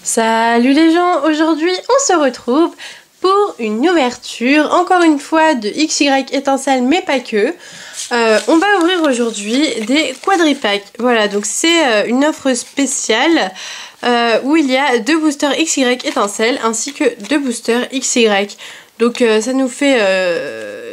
Salut les gens, aujourd'hui on se retrouve pour une ouverture, encore une fois de XY étincelle mais pas que. On va ouvrir aujourd'hui des quadripacks, voilà, donc c'est une offre spéciale où il y a 2 boosters XY étincelle ainsi que 2 boosters XY. Donc ça nous fait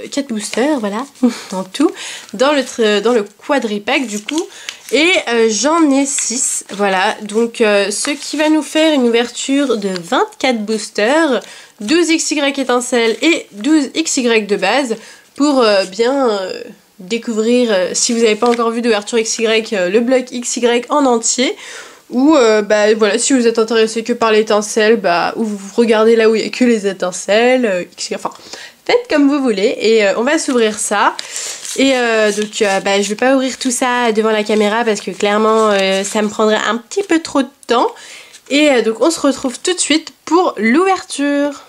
4 boosters, voilà, en tout, dans le quadripack du coup. Et j'en ai 6, voilà, donc ce qui va nous faire une ouverture de 24 boosters, 12 XY étincelles et 12 XY de base, pour bien découvrir, si vous n'avez pas encore vu d'ouverture XY, le bloc XY en entier. Ou bah voilà, si vous êtes intéressé que par l'étincelle, ou vous regardez là où il n'y a que les étincelles, enfin faites comme vous voulez. Et on va s'ouvrir ça. Et donc je vais pas ouvrir tout ça devant la caméra parce que clairement ça me prendrait un petit peu trop de temps. Et donc on se retrouve tout de suite pour l'ouverture.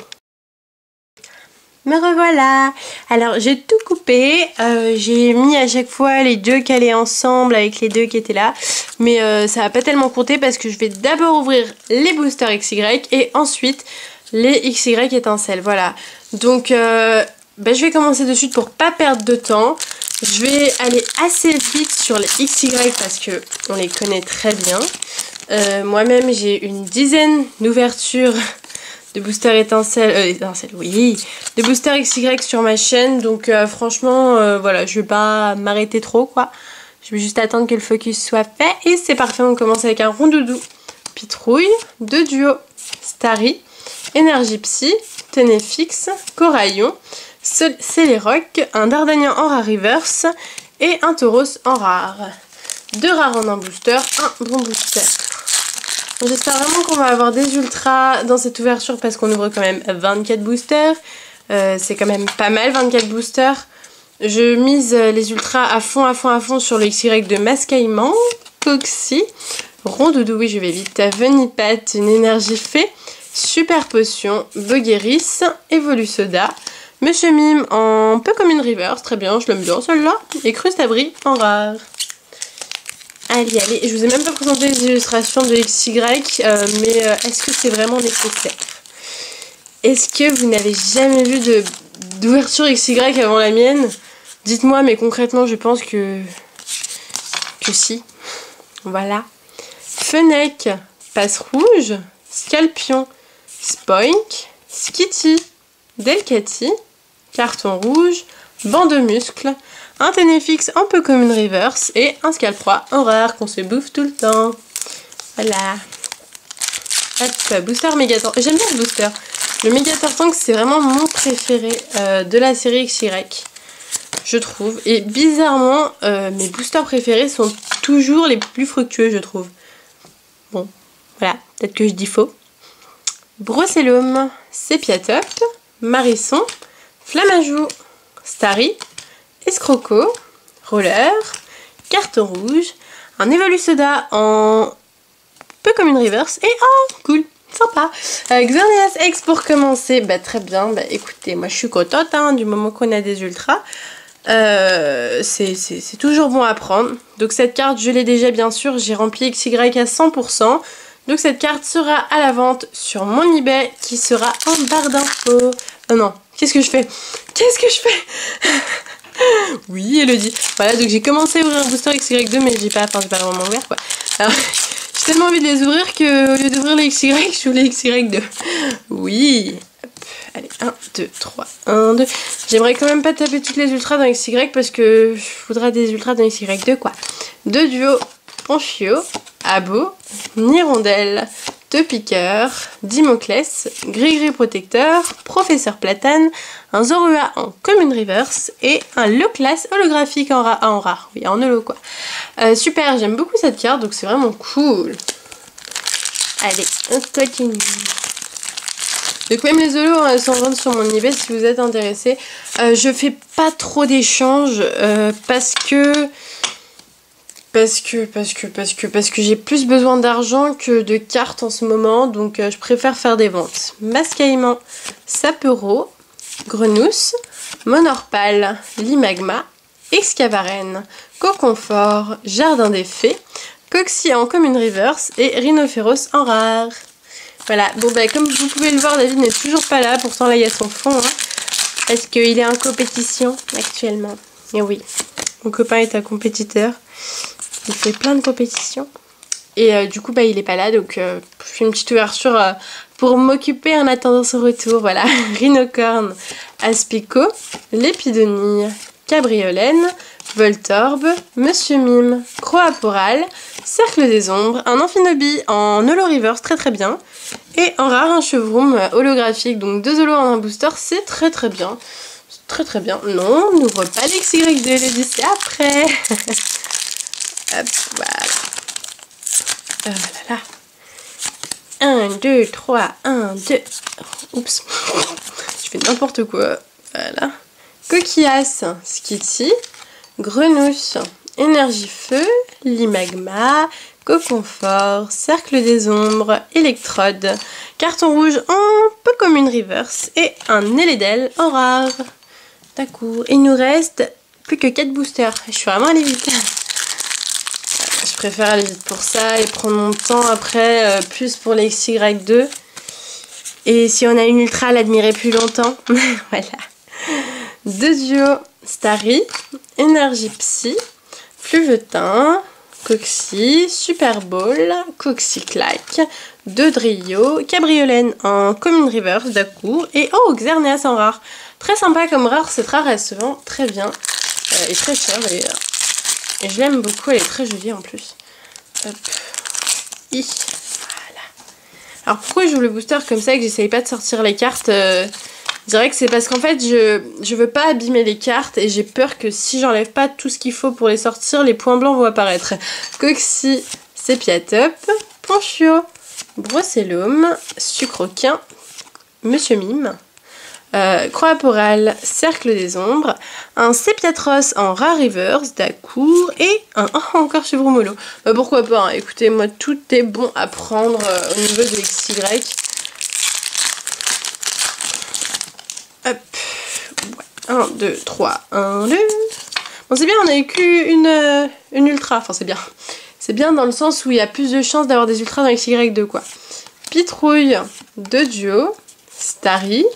Me revoilà. Alors j'ai tout coupé, j'ai mis à chaque fois les deux calés ensemble avec les deux qui étaient là, mais ça va pas tellement compter parce que je vais d'abord ouvrir les boosters XY et ensuite les XY étincelles, voilà. Donc je vais commencer de suite pour pas perdre de temps. Je vais aller assez vite sur les XY parce que on les connaît très bien. Moi-même j'ai une dizaine d'ouvertures de booster étincelle, oui, de booster XY sur ma chaîne, donc franchement, voilà, je vais pas m'arrêter trop, quoi. Je vais juste attendre que le focus soit fait, et c'est parfait, on commence avec un rondoudou, Pitrouille, 2 duos, Starry, Énergie Psy, Ténéfix, Coraillon, Céléroc, un Dardanien en rare reverse, et un Tauros en rare. 2 rares en un booster, un bon booster. J'espère vraiment qu'on va avoir des ultras dans cette ouverture parce qu'on ouvre quand même 24 boosters. C'est quand même pas mal, 24 boosters. Je mise les ultras à fond sur le XY de Mascaillement, Coxy, Rondoudou, oui je vais vite, Venipat, une énergie fée, Super Potion, Bogueris, Evolusoda, Monsieur Mime en peu comme une reverse, très bien, je l'aime bien celle-là, et Crustabri en rare. Allez, je vous ai même pas présenté les illustrations de XY, mais est-ce que c'est vraiment nécessaire? Est-ce que vous n'avez jamais vu d'ouverture XY avant la mienne? Dites-moi, mais concrètement, je pense que si. Voilà. Fennec, Passe Rouge, Scalpion, Spoink, Skitty, Delcatty, Carton Rouge, Banc de Muscles, un Ténéfix un peu comme une reverse et un Scalproie en rare qu'on se bouffe tout le temps. Voilà. Hop, booster Mégator. J'aime bien le booster. Le Mégator Tank, c'est vraiment mon préféré de la série XY, je trouve. Et bizarrement, mes boosters préférés sont toujours les plus fructueux, je trouve. Bon, voilà, peut-être que je dis faux. Brossellum, Sépiatop, Marisson, Flamajou, Starry, Escroco, Roller, Carton Rouge, un Evolusoda en peu comme une reverse et oh cool, sympa. Xerneas X pour commencer, très bien, écoutez, moi je suis contente du moment qu'on a des ultras. C'est toujours bon à prendre. Donc cette carte je l'ai déjà bien sûr, j'ai rempli XY à 100%. Donc cette carte sera à la vente sur mon eBay qui sera en barre d'infos. Oh non, qu'est-ce que je fais? Oui, Elodie. Voilà, donc j'ai commencé à ouvrir un booster XY2, mais j'ai pas vraiment ouvert, quoi. Alors, j'ai tellement envie de les ouvrir que, au lieu d'ouvrir les XY, je ouvre les XY2. Oui. Hop, allez, 1, 2, 3, 1, 2. J'aimerais quand même pas taper toutes les ultras dans XY parce que je voudrais des ultras dans XY2, quoi. 2 duos, Ponchio, Abo, Nirondelle, 2 piqueurs, Dimoclès, Gris-Gris Protecteur, Professeur Platane, un Zorua en commune reverse et un Loclas holographique en rare. Oui, en holo quoi. Super, j'aime beaucoup cette carte, donc c'est vraiment cool. Allez, on continue. Donc même les holos elles sont en vente sur mon eBay si vous êtes intéressés. Je fais pas trop d'échanges parce que j'ai plus besoin d'argent que de cartes en ce moment, donc je préfère faire des ventes. Mascaillement, Sapero, Grenousse, Monorpal, Limagma, Excavaren, Coconfort, Jardin des Fées, Coxy en commune reverse et Rhinophéros en rare. Voilà, bon bah comme vous pouvez le voir, David n'est toujours pas là, pourtant là il y a son fond, hein, parce qu'il est en compétition actuellement. Et oui, mon copain est un compétiteur, il fait plein de compétitions. Et du coup bah il est pas là, donc je fais une petite ouverture pour m'occuper en attendant son retour. Voilà, Rhinocorne, Aspico, Lépidonie, Cabriolène, Voltorbe, Monsieur Mime, Croaporal, Cercle des Ombres, un Amphinobie en holo reverse, très très bien. Et en rare, un Chevroom holographique, donc 2 holos en un booster, c'est très très bien. C'est très très bien. Non, on n'ouvre pas l'XY2, le dit c'est après. Hop, voilà. Là. 1, 2, 3, 1, 2. Oups. Je fais n'importe quoi. Voilà. Coquillasse, Skitty, Grenousse, Énergie Feu, Limagma, Coconfort, Cercle des Ombres, Électrode, Carton rouge en peu commune reverse et un Eledel en rare. D'accord. Il nous reste plus que 4 boosters. Je suis vraiment allée vite. Je préfère aller vite pour ça et prendre mon temps après, plus pour les XY2. Et si on a une ultra, l'admirer plus longtemps. Voilà. 2 duos Starry, Énergie Psy, Fluvetin, Coxy, Super Ball, Coxyclac, 2 Drio, Cabriolène en commune reverse d'Acour et oh, Xerneas en rare. Très sympa comme rare, cette rare elle se vend très bien et très cher d'ailleurs. Et je l'aime beaucoup, elle est très jolie en plus. Hop. Voilà. Alors pourquoi je joue le booster comme ça et que j'essaye pas de sortir les cartes je dirais que c'est parce qu'en fait je veux pas abîmer les cartes et j'ai peur que si j'enlève pas tout ce qu'il faut pour les sortir, les points blancs vont apparaître. Coxy, Sépiatop, Ponchio, Brossellum, Sucroquin, Monsieur Mime, Croaporal, Cercle des Ombres, un Sépiatros en rare reverse d'Acour et un encore Chevroom holo. Pourquoi pas, hein. Écoutez, moi tout est bon à prendre au niveau des XY. Hop, ouais. 1, 2, 3, 1, 2. Bon, c'est bien, on a eu qu'une ultra. Enfin, c'est bien. C'est bien dans le sens où il y a plus de chances d'avoir des ultras dans XY2, quoi. Pitrouille, 2 duos, Starry,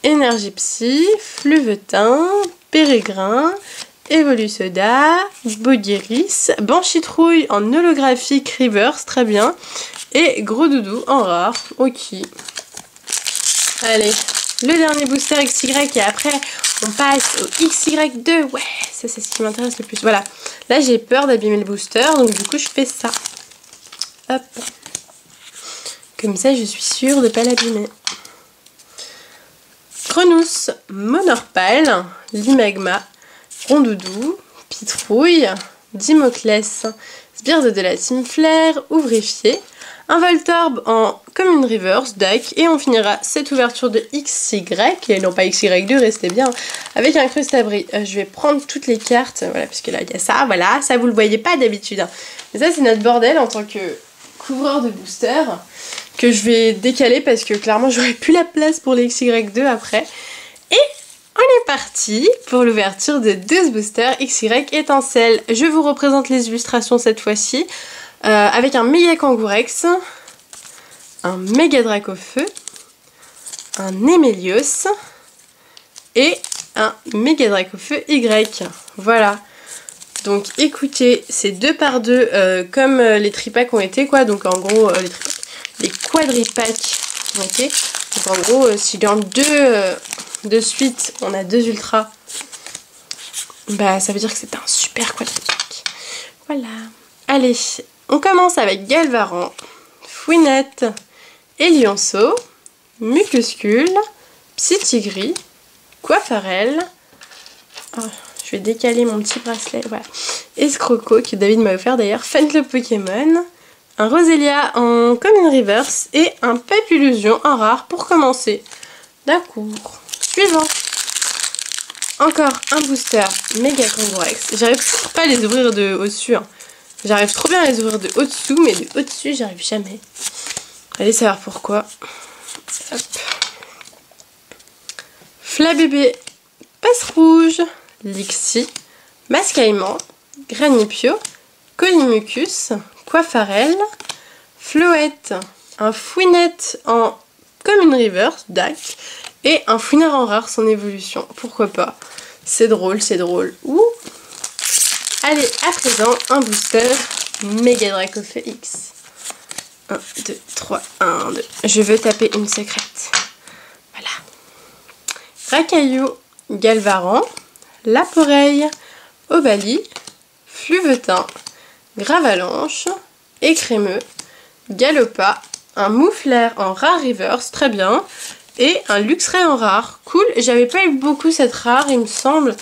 Énergie Psy, Fluvetin, Pérégrin, Evolusoda, Bodiris, Banchitrouille en holographique reverse, très bien. Et Gros Doudou en rare, ok. Allez. Le dernier booster XY et après on passe au XY2. Ouais, ça c'est ce qui m'intéresse le plus. Voilà, là j'ai peur d'abîmer le booster, donc du coup je fais ça. Hop. Comme ça je suis sûre de ne pas l'abîmer. Grenousse, Monorpal, Limagma, Rondoudou, Pitrouille, Dimoclès, Sbire de la Team Flair, Ouvrifié, un Voltorbe en commune reverse, deck, et on finira cette ouverture de XY, et non pas XY2, restez bien, avec un Crustabri. Je vais prendre toutes les cartes, voilà, puisque là il y a ça, voilà, ça vous le voyez pas d'habitude. Hein. Mais ça c'est notre bordel en tant que couvreur de booster, que je vais décaler parce que clairement j'aurai plus la place pour les XY2 après. Et on est parti pour l'ouverture de 12 boosters XY étincelle. Je vous représente les illustrations cette fois-ci. Avec un méga Kangourex, un méga Dracofeu, un Emelios et un méga Dracofeu Y. Voilà. Donc écoutez, c'est 2 par 2 comme les tripacks ont été quoi. Donc en gros, les quadripacks ont été. Donc en gros, si dans 2 de suite on a 2 ultras, bah ça veut dire que c'est un super quadripack. Voilà. Allez. On commence avec Galvaran, Fouinette, Elionceau, Mucuscule, Psytigris, Coiffarel. Oh, je vais décaler mon petit bracelet. Voilà. Escroco, que David m'a offert d'ailleurs. Fan Club Pokémon. Un Roselia en commune reverse. Et un Papillusion en rare pour commencer. D'accord. Suivant. Encore un booster méga Kangourex. J'arrive toujours pas à les ouvrir de au-dessus. Hein. J'arrive trop bien à les ouvrir de au-dessous, mais de au-dessus, j'arrive jamais. Allez savoir pourquoi. Hop. Flabébé, Passe Rouge, Lixie, Mascaillement, Granipio, Colimucus, Coiffarel, Floette, un Fouinette en Common Reverse, DAC, et un Fouinard en rare, son évolution. Pourquoi pas? C'est drôle, c'est drôle. Ouh. Allez, à présent, un booster Mega Dracofeu X. 1, 2, 3, 1, 2. Je veux taper une secrète. Voilà. Racaillou, Galvaran, Laporeille, Obali, Fluvetin, Gravalanche, Écrémeux, Galopa, un Moufleur en rare reverse, très bien, et un Luxray en rare, cool. J'avais pas eu beaucoup cette rare, il me semble,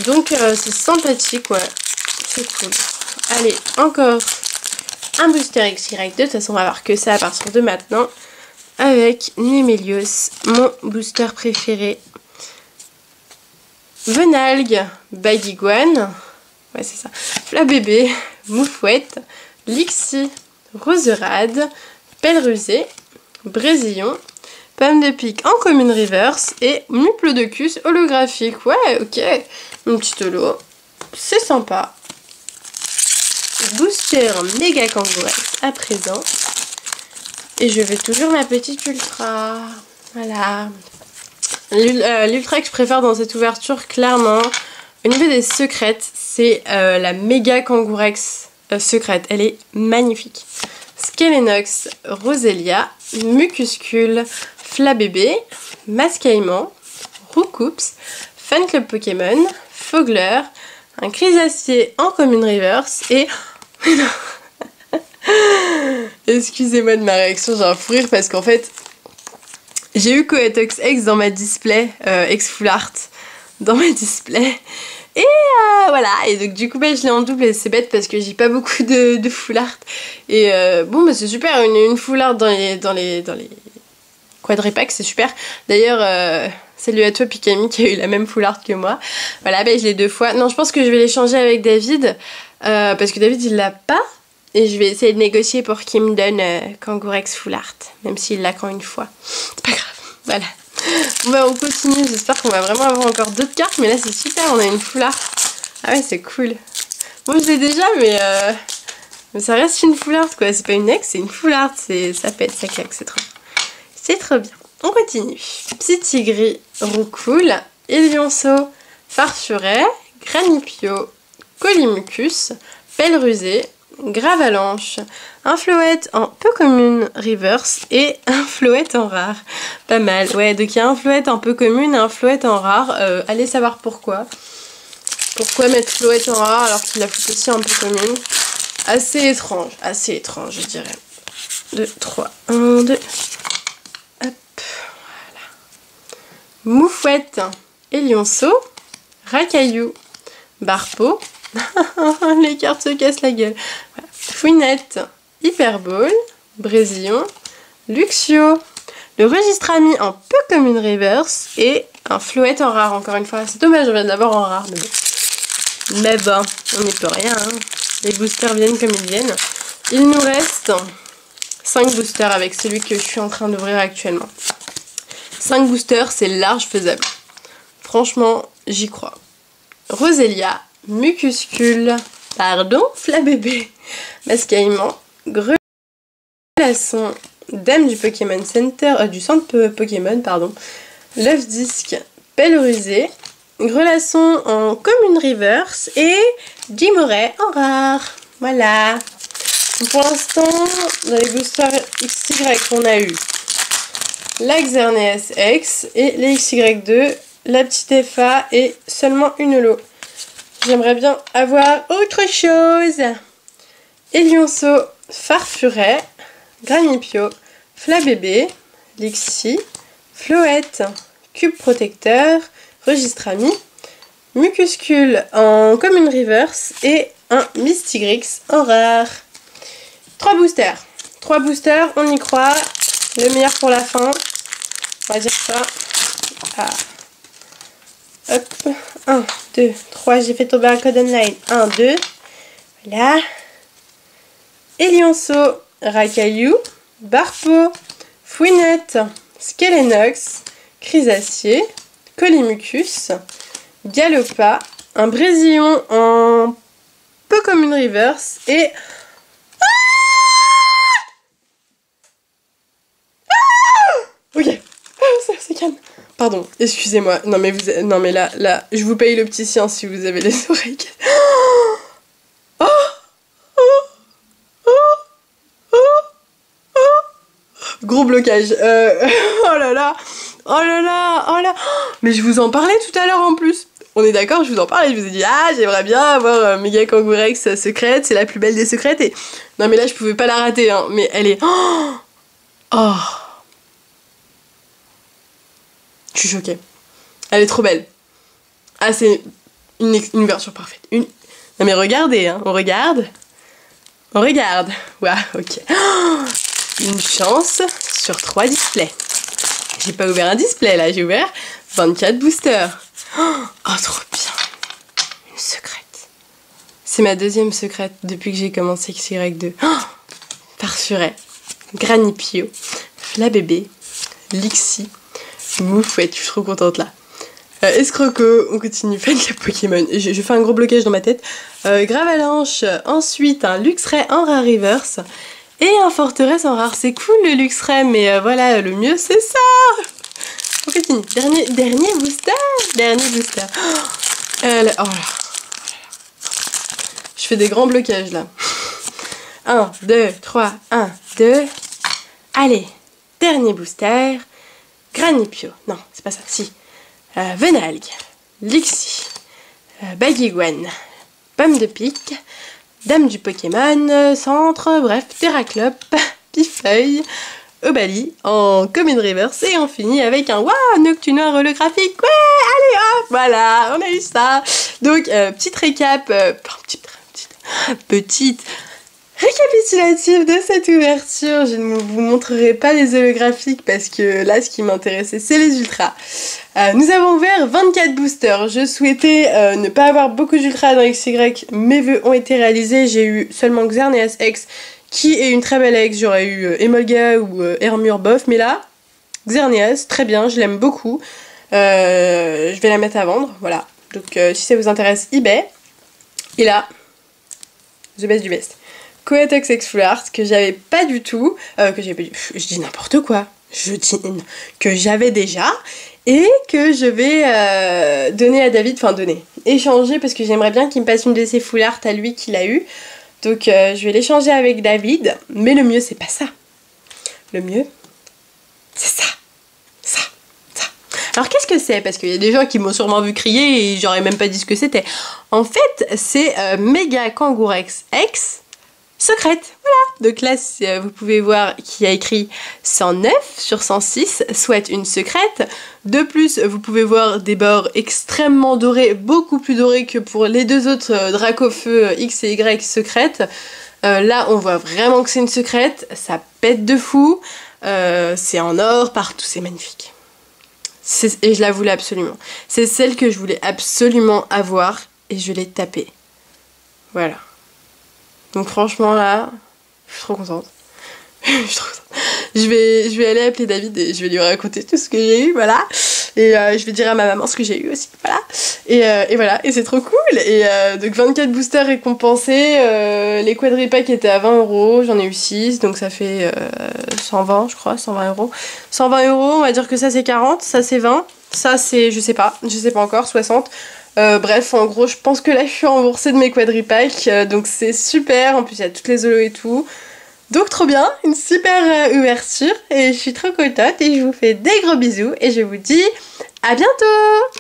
donc c'est sympathique, ouais, c'est cool. Allez, encore un booster XY, de toute façon on va avoir que ça à partir de maintenant, avec Némélios, mon booster préféré. Venalgue, Baguiguane, ouais c'est ça, Flabébé, Moufouette, Lixie, Roserade, Pellerusé, Brésillon, Pomme de pique en Common Reverse et Muplodocus holographique. Ouais, ok, une petite holo, c'est sympa. Booster méga Kangourex à présent. Et je vais toujours ma petite ultra. Voilà. L'ultra que je préfère dans cette ouverture, clairement, au niveau des secrètes, c'est la méga Kangourex secrète. Elle est magnifique. Skelenox, Roselia, Mucuscule, Flabébé, Mascaïman, Roucoups, Fan Club Pokémon, Fogler, un Chrysacier en Common Reverse et... Excusez-moi de ma réaction, j'ai un fou rire parce qu'en fait, j'ai eu Coatox X dans ma display, X Full Art dans ma display. Et voilà, et donc du coup bah, je l'ai en double et c'est bête parce que j'ai pas beaucoup de full art. Et bon bah c'est super, une full art dans les quadripacks, c'est super. D'ailleurs, salut à toi Pikami qui a eu la même full art que moi. Voilà, bah je l'ai 2 fois. Non, je pense que je vais l'échanger avec David parce que David il l'a pas. Et je vais essayer de négocier pour qu'il me donne Kangourex full art, même s'il l'a qu'en une fois. C'est pas grave, voilà. Bon bah on continue, j'espère qu'on va vraiment avoir encore d'autres cartes, mais là c'est super, on a une full art. Ah ouais, c'est cool. Bon, je l'ai déjà, mais ça reste une full art quoi, c'est pas une ex, c'est une full art, ça pète, ça claque, c'est trop bien. On continue. Petit gris, Roucoule, Elionceau, Farfuret, Granipio, Colimucus, Pellerusé, Gravalanche, un Floette en peu commune reverse et un Floette en rare. Pas mal, ouais, donc il y a un Floette en peu commune et un Floette en rare. Allez savoir pourquoi. Pourquoi mettre Floette en rare alors qu'il a fait aussi un peu commune. Assez étrange, je dirais. 2, 3, 1, 2. Hop, voilà. Moufouette, Elionceau, Racaillou, Barpeau. Les cartes se cassent la gueule. Voilà. Fouinette, Hyperball, Brésillon, Luxio, le registre ami en peu commune reverse et un Floette en rare encore une fois. C'est dommage, on vient de l'avoir en rare. Mais bon, on n'y peut rien. Hein. Les boosters viennent comme ils viennent. Il nous reste 5 boosters avec celui que je suis en train d'ouvrir actuellement. 5 boosters, c'est large faisable. Franchement, j'y crois. Roselia, Mucuscule, pardon, Flabébé, Mascaïman, Grelasson, Dame du Pokémon Center, du centre Pokémon, pardon, Love Disc, Pellerusé, Grelasson en Common Reverse et Jimoray en rare. Voilà. Pour l'instant, dans les boosters XY qu'on a eu, la Xerneas X et les XY2, la petite FA et seulement une holo. J'aimerais bien avoir autre chose. Elionceau, Farfuret, Granipio, Flabébé, Lixie, Floette, Cube Protecteur, Registre Ami, Mucuscule en Common Reverse et un Mystigrix en rare. 3 boosters. 3 boosters, on y croit. Le meilleur pour la fin. On va dire ça. Ah. Hop, 1, 2, 3, j'ai fait tomber un code online. 1, 2, voilà. Elionceau, Racaillou, Barpeau, Fouinette, Skelenox, Chrysacier, Colimucus, Galopa, un Brésillon en peu commune reverse et... Pardon, excusez-moi. Non mais là, je vous paye le petit sien si vous avez les oreilles. Oh, gros blocage. Oh là là. Oh là là. Oh là. Mais je vous en parlais tout à l'heure en plus. On est d'accord, je vous en parlais. Je vous ai dit, ah, j'aimerais bien avoir Méga Kangourex secrète. C'est la plus belle des secrètes. Et... non mais là, je pouvais pas la rater. Hein. Mais elle est... oh. Je suis choquée. Elle est trop belle. Ah, c'est une ouverture parfaite. Non mais regardez, hein. On regarde. On regarde. Waouh, ok. Une chance sur 3 displays. J'ai pas ouvert un display là, j'ai ouvert 24 boosters. Oh, trop bien. Une secrète. C'est ma deuxième secrète depuis que j'ai commencé XY2. Parfuret. Granipio. Flabébé. Lixie. Moufouette, je suis trop contente là. Escroco, on continue, faites la Pokémon. Je fais un gros blocage dans ma tête. Gravalanche, ensuite un Luxray en rare reverse. Et un Forteresse en rare. C'est cool le Luxray, mais voilà, le mieux c'est ça. On continue. Dernier booster. Dernier booster. Oh là. Je fais des grands blocages là. 1, 2, 3, 1, 2. Allez, dernier booster. Granipio. Non, c'est pas ça, si. Venalgue. Lixie. Baguiguane. Pomme de pique. Dame du Pokémon. Centre. Bref, Terraclope. Pifeuille. Obali. En Common Reverse. Et on finit avec un waouh Noctunoir holographique. Ouais, allez hop, voilà, on a eu ça. Donc, petite récap. Petite récapitulative de cette ouverture. Je ne vous montrerai pas les holographiques parce que là, ce qui m'intéressait, c'est les ultras. Nous avons ouvert 24 boosters. Je souhaitais ne pas avoir beaucoup d'ultras dans XY. Mes vœux ont été réalisés. J'ai eu seulement Xerneas X, qui est une très belle X. J'aurais eu Emolga ou Hermure bof. Mais là, Xerneas, très bien, je l'aime beaucoup. Je vais la mettre à vendre, voilà. Donc si ça vous intéresse, eBay. Et là, the best du best. Coatox X Full Art, que j'avais pas du tout, je dis n'importe quoi, je dis que j'avais déjà, et que je vais donner à David, échanger, parce que j'aimerais bien qu'il me passe une de ses Full Art à lui qu'il a eu, donc je vais l'échanger avec David, mais le mieux c'est pas ça, le mieux c'est ça. Alors qu'est-ce que c'est? Parce qu'il y a des gens qui m'ont sûrement vu crier et j'aurais même pas dit ce que c'était. En fait, c'est Méga Kangourex X secrète. Voilà. Donc là, vous pouvez voir qu'il y a écrit 109 sur 106, soit une secrète. De plus, vous pouvez voir des bords extrêmement dorés, beaucoup plus dorés que pour les deux autres Dracofeu X et Y secrètes. Là, on voit vraiment que c'est une secrète. Ça pète de fou. C'est en or partout, c'est magnifique. Et je la voulais absolument. C'est celle que je voulais absolument avoir et je l'ai tapée. Voilà. Donc franchement là, je suis trop contente. Je suis trop contente. Je vais aller appeler David et je vais lui raconter tout ce que j'ai eu, voilà. Et je vais dire à ma maman ce que j'ai eu aussi, voilà. Et voilà, et c'est trop cool. Et donc 24 boosters récompensés. Les quadripacks étaient à 20 €, j'en ai eu 6, donc ça fait 120, je crois, 120 €. 120 €, on va dire que ça c'est 40, ça c'est 20, ça c'est, je sais pas encore, 60. Bref, en gros, je pense que là je suis remboursée de mes quadripacks, donc c'est super. En plus, il y a toutes les holos et tout. Donc trop bien, une super ouverture et je suis trop contente et je vous fais des gros bisous et je vous dis à bientôt!